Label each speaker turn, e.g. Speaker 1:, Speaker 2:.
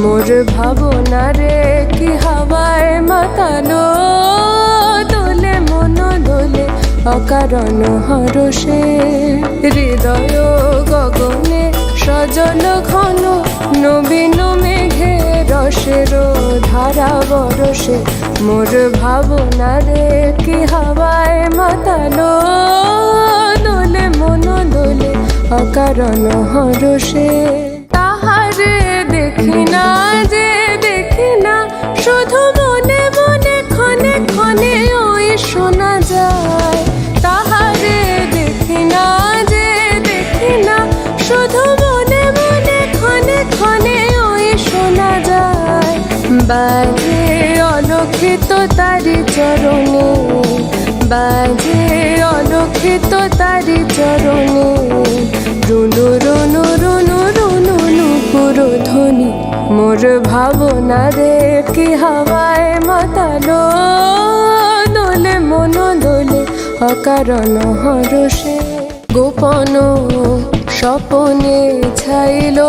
Speaker 1: মোর ভাবনা রে কি হাওয়ায় মাতালো, দোলে মন দোলে অকারণ হরষে। হৃদয় গগনে সজল ঘন, নবীন মেঘে রসের ধারা বরসে। মোর ভাবনা রে কি হাওয়ায় মাতালো, দোলে মন দোলে অকারণ হরষে। তাহারে দেখি না যে দেখি না, শুধু মনে মনে ক্ষণে ক্ষণে ওই শোনা যায়। তাহারে দেখি না যে দেখি না, শুধু মনে মনে ক্ষণে ক্ষণে ওই শোনা যায়। বাজে অলক্ষিত তারি চরণে, বাজে অলক্ষিত তারি চরণে। রুনু রুনু রুনু রুনু নুপুর ধ্বনি। মোর ভাবনা রে কি হাওয়ায় মাতালো, দোলে মন দোলে অকারণ হরষে। গোপন স্বপনে ছাইল